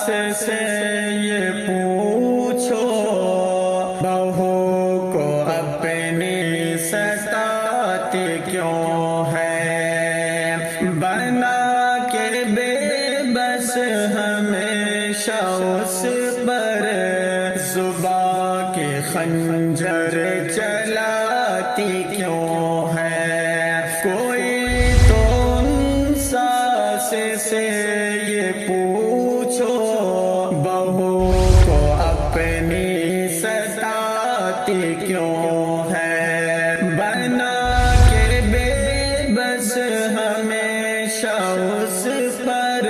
سے یہ پوچھو بہو کو اپنی ستاتی کیوں ہے، بنا کے بے بس ہمیشہ اس پر زباں کے خنجر چلاتی کیوں ہے، کوئی تو ان ساس سے یہ پوچھو بہو کو اپنی ستاتی کیوں ہے، بنا کے بے بس ہمیشہ اس پر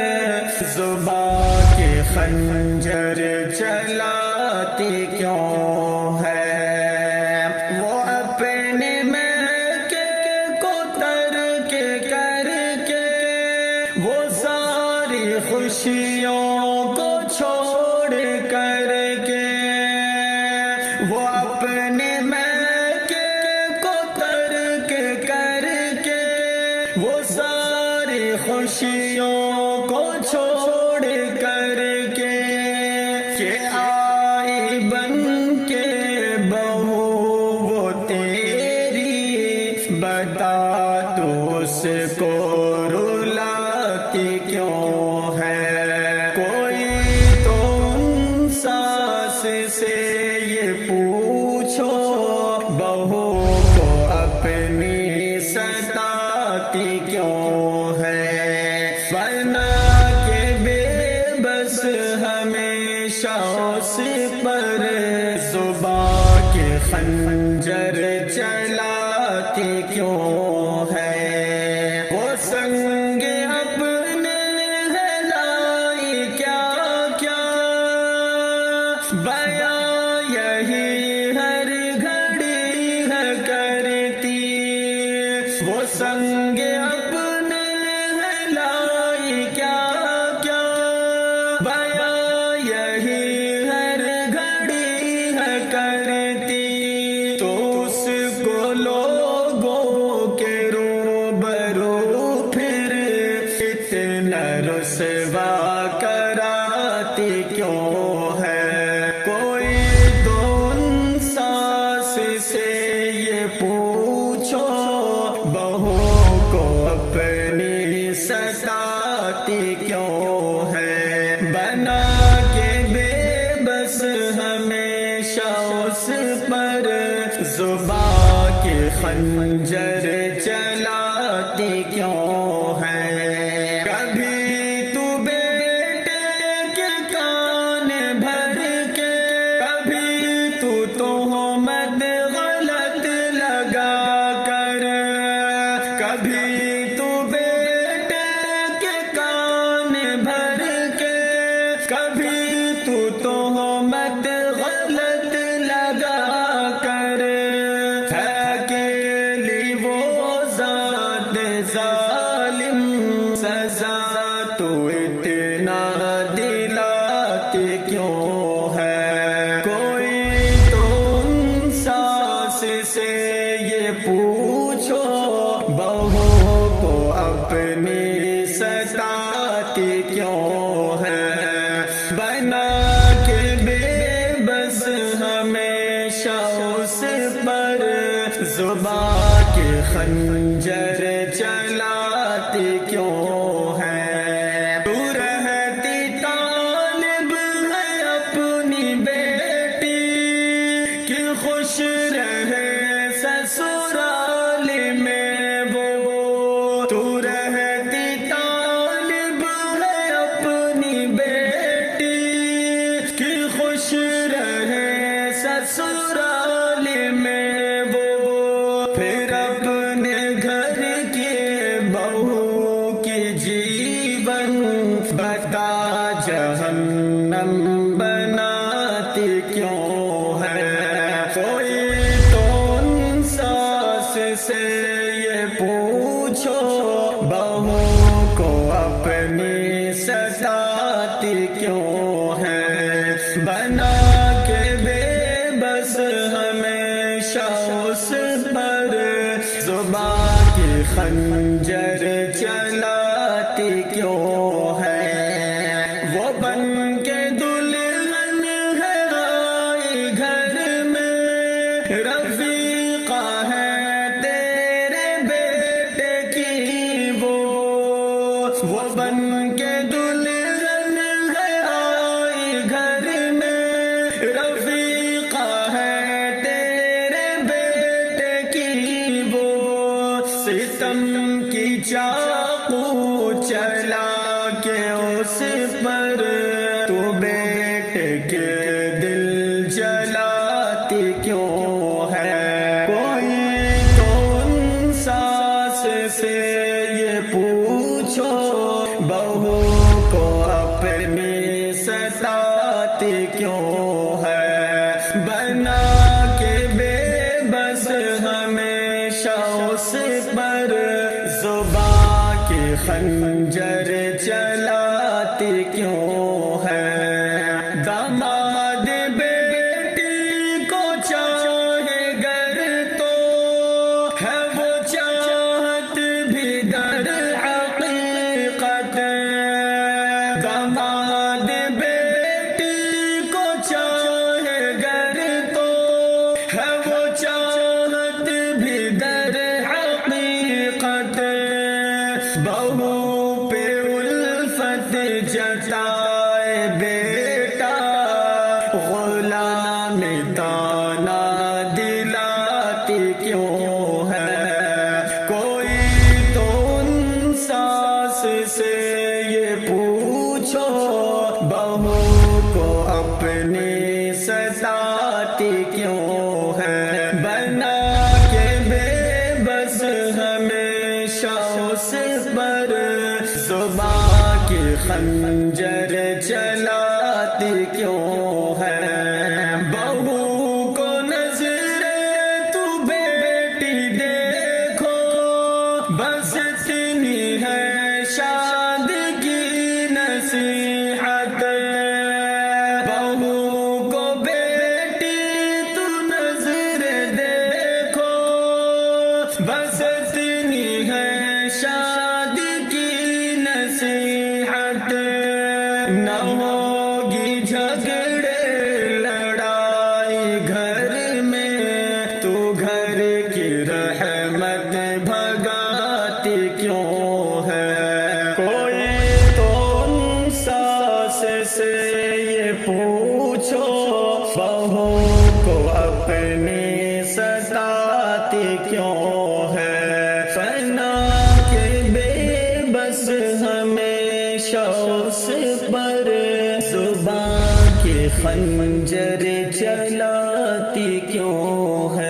زباں کے خنجر چلاتی کیوں ہے، وہ اپنے میکے کو ترک کر کے وہ ساری خوشیوں کو چھوڑ کر کے، وہ اپنے میکے کو ترک کر کے وہ ساری خوشیوں کو چھوڑ کر کے، کہ آئی بن کے بہو وہ تیری، بتا تو اس کو رلاتی کیوں ہے، کوئی تو ان ساس سے یہ پوچھو بہو کو اپنی ستاتی کیوں ہے، بنا کے بے بس ہمیشہ اس پر زباں کے خنجر چلاتی کیوں ہے، وہ سنگ اپنے ہے لائی کیا کیا، بیاں یہی ہر گھڑی ہے کرتی، وہ سنگ اپنے ہے لائی کیا کیا، بیاں یہی ہر گھڑی ہے کرتی، تو اس کو لوگوں کے روبرو پھر اتنا رسوا کراتی کیوں ہے، کوئی تو ان ساس سے یہ پوچھو بہو کو اپنی ستاتی کیوں ہے، بنا کے بے بس ہمیشہ اس پر زباں کے خنجر چلاتی کیوں ہے، کبھی تو بیٹے کے کان بھر کے، کبھی تو تہمت غلط لگا کر، کبھی تو بیٹے کے کان بھر کے، کبھی تو تہمت غلط لگا کر، ہے اکیلی وہ ذات ظالم، سزا تو اتنا دلاتی کیوں ہے، کوئی تو ان ساس سے یہ پوچھو بہو کو اپنی ستاتی کیوں ہے، بنا کے بے بس ہمیشہ اس پر زباں کے خنجر چلاتی کیوں ہے، تو رہتی طالب ہے اپنی بیٹی کہ خوش رہے سسرال میں، وہ تو رہتی طالب ہے اپنی بیٹی کہ خوش رہے سسرال میں، وہ پھر اپنے گھر کے بہو کی جیون بتا جہنم بناتی کیوں ہے، کوئی تو ان ساس سے یہ پوچھو بہو کو اپنی ستاتی کیوں ہے، بنا کے بے بس ہمیشہ اس پر زباں کی خنجر چلاتی کیوں ہے، وہ بن کے اس پر تو بیٹے کے دل جلاتی کیوں ہے؟ کوئی تو ان ساس سے یہ پوچھو بہو کو اپنی ستاتی کیوں ہے؟ بنا کے بے بس ہمیشہ اس پر زباں کی خنجر چلاتی کیوں ہے؟ داماد بیٹی کو چاہے گر تو ہے وہ چاہت بھی در حقیقت، داماد بیٹی کو چاہے گر تو ہے وہ چاہت بھی در حقیقت، بہو پہ الفت جتائے بیٹا غلامی تانا دلاتی کیوں ہے؟ کوئی تو ان ساس سے یہ پوچھو بہو کو اپنی ستاتی کیوں ہے؟ بنا کے بے بس ہمیشہ اس پر زباں کی خنجر چلاتی کیوں ہے؟ بہو کو نظر تو بیٹی دیکھو بس اتنی ہے شادی نصیحت، بہو کو بیٹی تو نظر دیکھو بس اتنی ہے شادی کی نصیحت، نہ ہوگی جھگڑے لڑائی گھر میں تو گھر کی رحمت بھگاتی کیوں ہے؟ کوئی تو ان ساس سے یہ پوچھو بہو کو اپنی ستاتی کیوں ہے؟ فنا کے بے بس ہمیشہ اس پر زباں کی خنجر چلاتی کیوں ہے؟